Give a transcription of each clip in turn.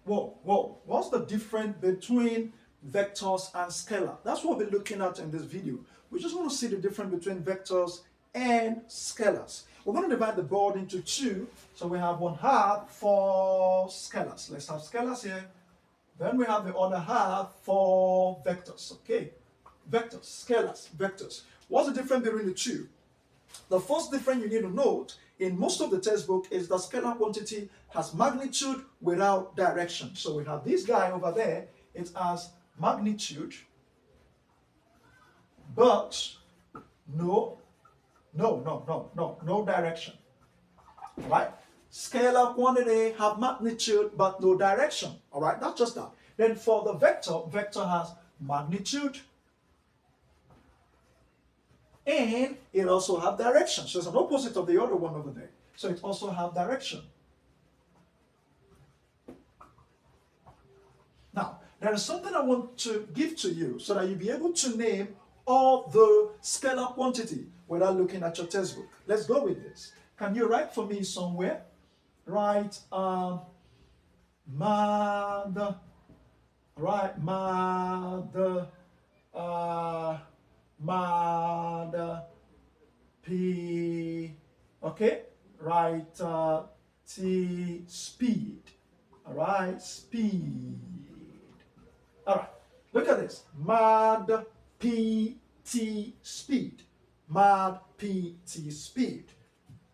Whoa. What's the difference between vectors and scalar? That's what we're looking at in this video. We just want to see the difference between vectors and scalars. We're going to divide the board into two. So we have one half for scalars. Let's have scalars here. Then we have the other half for vectors. Okay, vectors, scalars, vectors. What's the difference between the two? The first difference you need to note in most of the textbook is that scalar quantity has magnitude without direction. So we have this guy over there, it has magnitude, but no direction. All right? Scalar quantity have magnitude but no direction. All right, that's just that. Then for the vector has magnitude and it also have direction. So it's an opposite of the other one over there. So it also have direction. Now, there is something I want to give to you so that you'll be able to name all the scalar quantity without looking at your textbook. Let's go with this. Can you write for me somewhere? Write mad p, okay, write t speed. All right, speed. All right, look at this. Mad p t speed. Mad p t speed.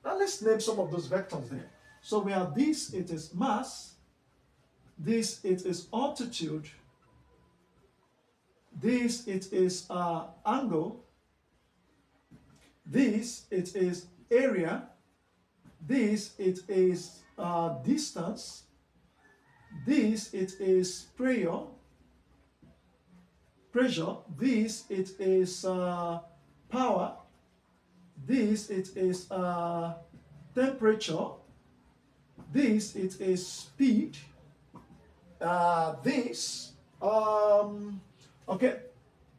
Now let's name some of those vectors there. So we have this, it is mass. This, it is altitude. This, it is angle. This, it is area. This, it is distance. This, it is pressure. This, it is power. This, it is temperature. This, it is speed. Okay,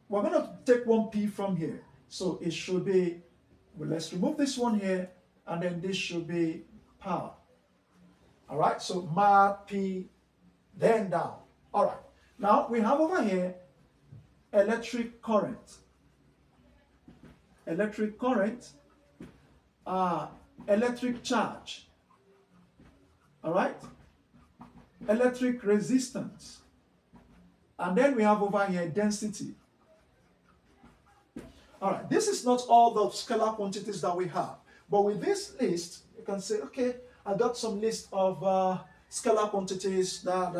we're going to take one P from here. So it should be, well, let's remove this one here, and then this should be power. All right, so mad P, then down. All right, now we have over here electric current. Electric current, electric charge. All right, electric resistance. And then we have over here density. All right, this is not all the scalar quantities that we have. But with this list, you can say, okay, I got some list of scalar quantities that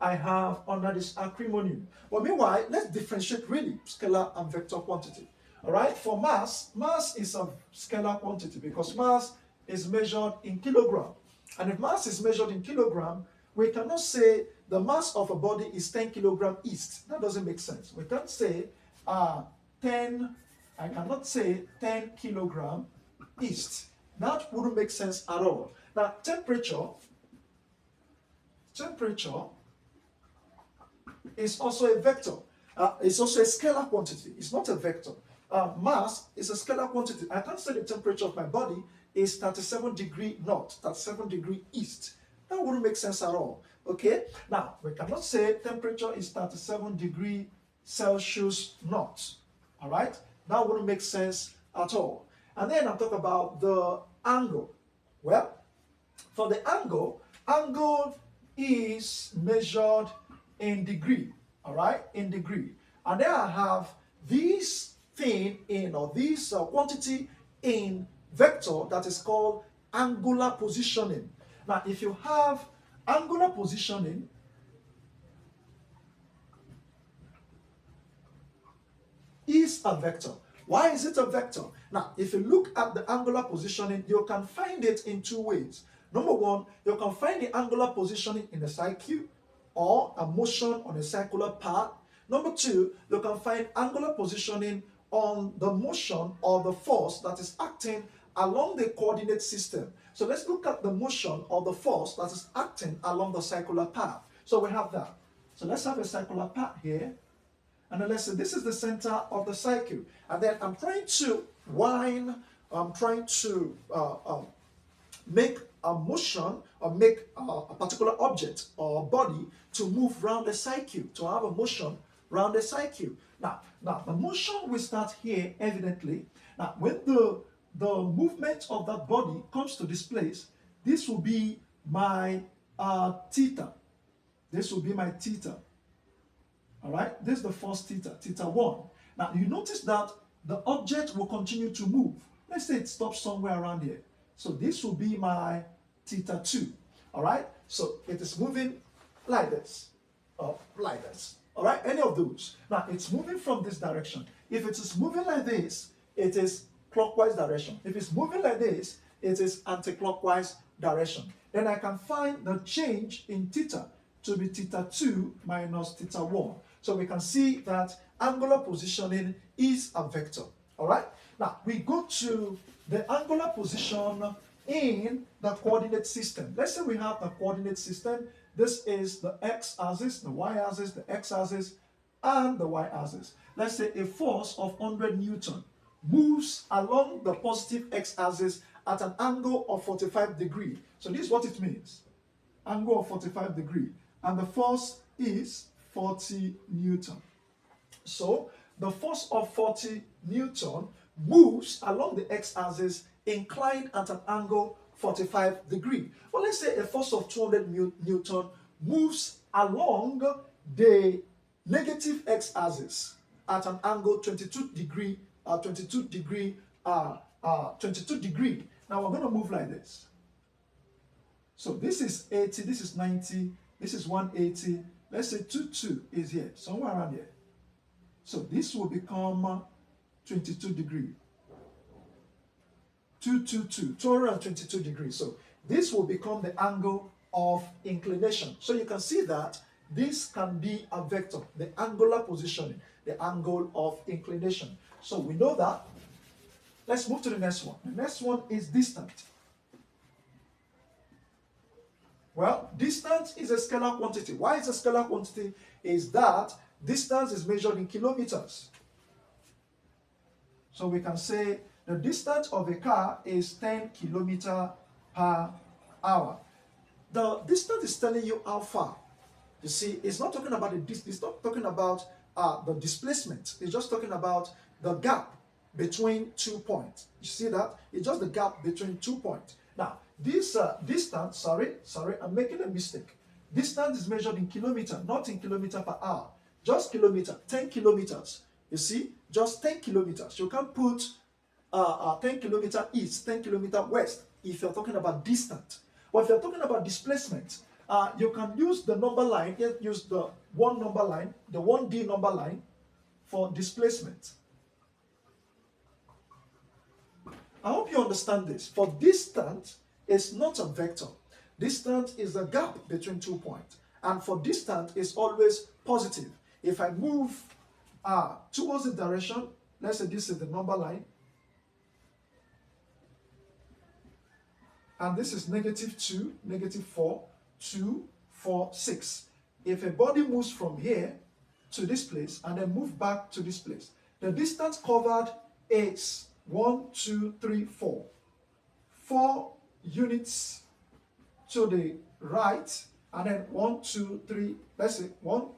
I have under this acronym. But meanwhile, let's differentiate really scalar and vector quantity. All right, for mass is a scalar quantity because mass is measured in kilogram. And if mass is measured in kilogram, we cannot say the mass of a body is 10 kilogram east. That doesn't make sense. We can't say I cannot say 10 kilogram east. That wouldn't make sense at all. Now, temperature is also a vector. It's also a scalar quantity. It's not a vector. Mass is a scalar quantity. I can't say the temperature of my body is 37 degree north, 37 degree east. That wouldn't make sense at all. Okay? Now, we cannot say temperature is 37 degree Celsius north. All right? That wouldn't make sense at all. And then I'm talking about the angle. Well, for the angle is measured in degree. All right? In degree. And then I have this thing in, or this quantity in vector that is called angular positioning. Now, if you have angular positioning, is a vector. Why is it a vector? Now, if you look at the angular positioning, you can find it in two ways. Number one, you can find the angular positioning in a cycle or a motion on a circular path. Number two, you can find angular positioning on the motion or the force that is acting along the coordinate system. So let's look at the motion or the force that is acting along the circular path. So we have that. So let's have a circular path here. And then let's say this is the center of the cycle. And then I'm trying to make a motion or make a particular object or body to move around the cycle, to have a motion around the cycle. Now the motion will start here evidently. Now when the movement of that body comes to this place, this will be my theta. This will be my theta. All right, this is the first theta, theta 1. Now you notice that the object will continue to move. Let's say it stops somewhere around here. So this will be my theta 2. All right, so it is moving like this, or like this. All right, any of those. Now it's moving from this direction. If it is moving like this, it is clockwise direction. If it's moving like this, it is anti-clockwise direction. Then I can find the change in theta to be theta 2 minus theta 1. So we can see that angular positioning is a vector. All right. Now we go to the angular position in the coordinate system. Let's say we have the coordinate system. This is the x-axis, the y-axis, the x-axis, and the y-axis. Let's say a force of 100 Newton moves along the positive x-axis at an angle of 45 degrees. So this is what it means. Angle of 45 degrees. And the force is 40 Newton. So the force of 40 Newton moves along the x-axis inclined at an angle 45 degrees. Well, let's say a force of 200 Newton moves along the negative x-axis at an angle 22 degree. Now we're going to move like this. So this is 80, this is 90, this is 180. Let's say 22 is here, somewhere around here. So this will become 22 degrees. 222 degrees. So this will become the angle of inclination. So you can see that this can be a vector, the angular positioning, the angle of inclination. So we know that. Let's move to the next one. The next one is distance. Well, distance is a scalar quantity. Why is a scalar quantity? Is that distance is measured in kilometers. So we can say the distance of a car is 10 kilometers per hour. The distance is telling you how far. You see, it's not talking about the distance. It's not talking about the displacement. It's just talking about the gap between 2 points. You see that? It's just the gap between 2 points. Now, this distance, sorry, I'm making a mistake. Distance is measured in kilometer, not in kilometer per hour. Just kilometer, 10 kilometers. You see, just 10 kilometers. You can't put 10 kilometer east, 10 kilometer west if you're talking about distance. But if you're talking about displacement, you can use the number line, use the one number line, the 1D number line for displacement. I hope you understand this. For distance, it's not a vector. Distance is the gap between 2 points. And for distance, it's always positive. If I move towards the direction, let's say this is the number line, and this is -2, -4, 2, 4, 6. If a body moves from here to this place and then move back to this place, the distance covered is 1, 2, 3, 4. 4 units to the right, and then 1, 2, 3, let's say 1,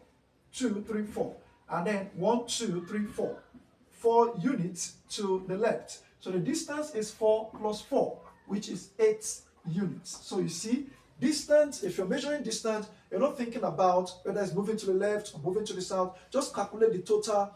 2, 3, 4, and then 1, 2, 3, 4. 4 units to the left. So the distance is 4 plus 4, which is 8 units. So you see, distance, if you're measuring distance, you're not thinking about whether it's moving to the left or moving to the south. Just calculate the total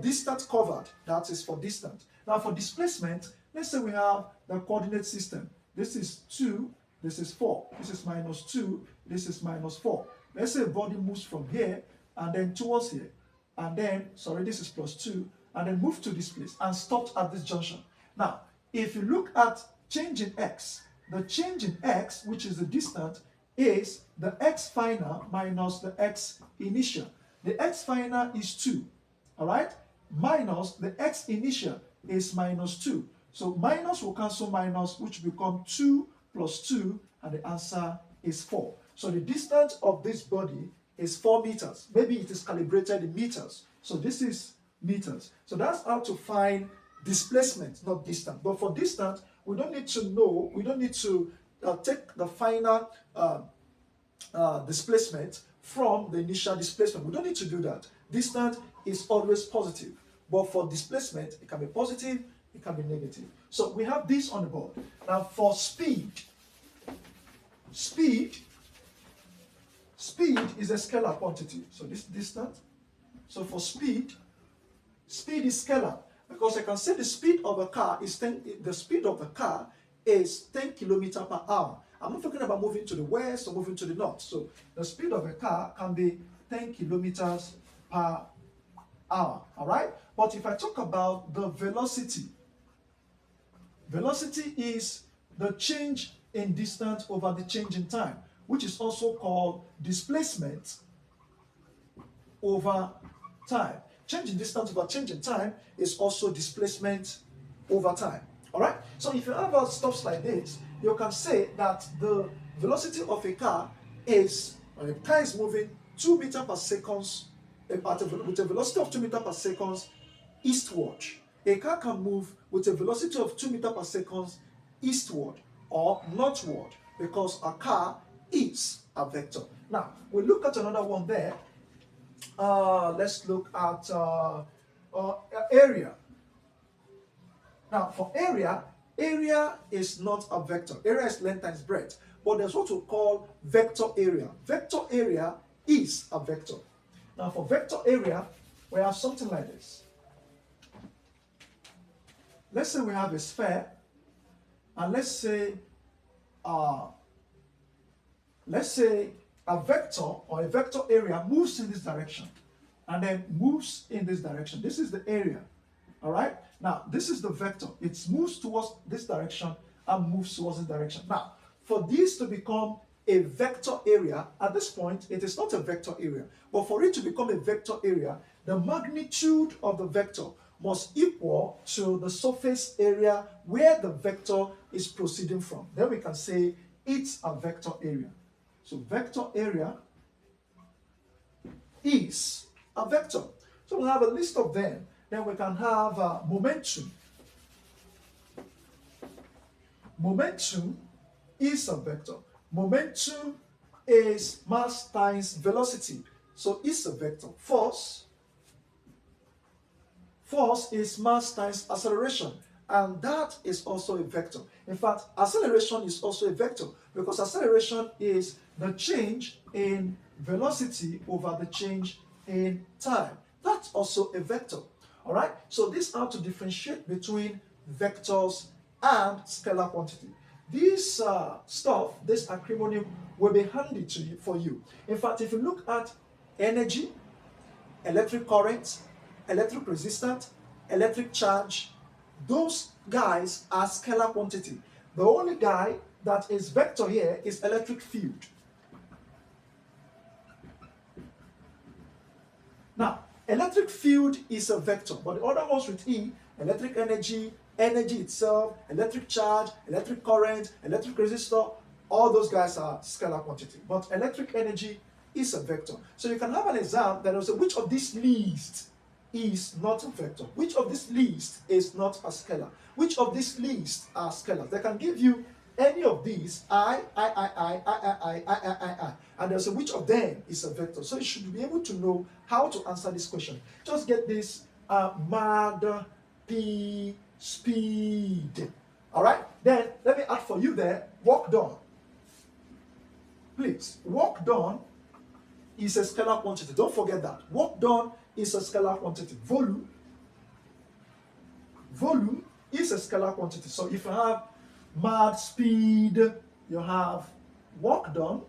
distance covered. That is for distance. Now for displacement, let's say we have the coordinate system. This is 2, this is 4, this is -2, this is -4. Let's say a body moves from here and then towards here, and then, sorry, this is +2, and then move to this place and stopped at this junction. Now, if you look at change in x, the change in x, which is the distance, is the x final minus the x initial. The x final is 2, all right? Minus the x initial is -2. So minus will cancel minus, which will become 2 plus 2, and the answer is 4. So the distance of this body is 4 meters. Maybe it is calibrated in meters. So this is meters. So that's how to find displacement, not distance. But for distance, we don't need to know, we don't need to take the final displacement from the initial displacement. We don't need to do that. Distance is always positive, but for displacement, it can be positive, it can be negative. So we have this on the board. Now for speed is a scalar quantity. So this distance. So for speed is scalar, because I can say the speed of a car is 10 kilometers per hour. I'm not talking about moving to the west or moving to the north. So the speed of a car can be 10 kilometers per hour. All right? But if I talk about the velocity is the change in distance over the change in time, which is also called displacement over time. Change in distance over change in time is also displacement over time. All right? So if you have stuff like this, you can say that the velocity of a car is, when a car is moving 2 meters per second, with a velocity of 2 meters per second eastward. A car can move with a velocity of 2 meters per second eastward or northward, because a car is a vector. Now, we look at another one there. Let's look at area. Now, for area is not a vector. Area is length times breadth. But there's what we call vector area. Vector area is a vector. Now, for vector area, we have something like this. Let's say we have a sphere, and let's say a vector or a vector area moves in this direction and then moves in this direction. This is the area. All right? Now, this is the vector. It moves towards this direction and moves towards this direction. Now, for this to become a vector area, at this point, it is not a vector area. But for it to become a vector area, the magnitude of the vector must equal to the surface area where the vector is proceeding from. Then we can say it's a vector area. So vector area is a vector. So we'll have a list of them. Then we can have momentum. Momentum is a vector. Momentum is mass times velocity. So it's a vector. Force is mass times acceleration. And that is also a vector. In fact, acceleration is also a vector, because acceleration is the change in velocity over the change in time. That's also a vector. All right? So this is how to differentiate between vectors and scalar quantity. This this acronym will be handy for you. In fact, if you look at energy, electric current, electric resistance, electric charge, those guys are scalar quantity. The only guy that is vector here is electric field. Now, electric field is a vector, but the other ones with E, electric energy, energy itself, electric charge, electric current, electric resistor, all those guys are scalar quantity. But electric energy is a vector. So you can have an exam that will say which of these least is not a vector, which of this least is not a scalar, which of these least are scalars. They can give you any of these, I, and they'll say which of them is a vector. So you should be able to know how to answer this question. Just get this mad p speed. All right? Then let me add for you there, work done. Please, work done is a scalar quantity. Don't forget that. Work done is a scalar quantity. Volume is a scalar quantity. So if you have mad speed, you have work done,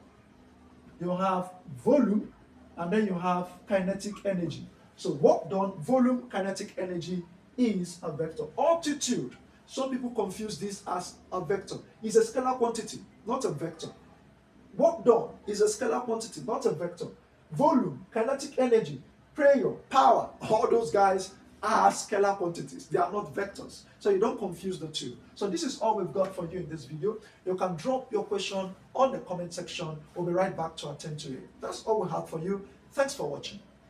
you have volume, and then you have kinetic energy. So work done, volume, kinetic energy is a vector. Altitude, some people confuse this as a vector. It's a scalar quantity, not a vector. Work done is a scalar quantity, not a vector. Volume, kinetic energy, pressure, power, all those guys are scalar quantities. They are not vectors. So you don't confuse the two. So this is all we've got for you in this video. You can drop your question on the comment section. We'll be right back to attend to it. That's all we have for you. Thanks for watching.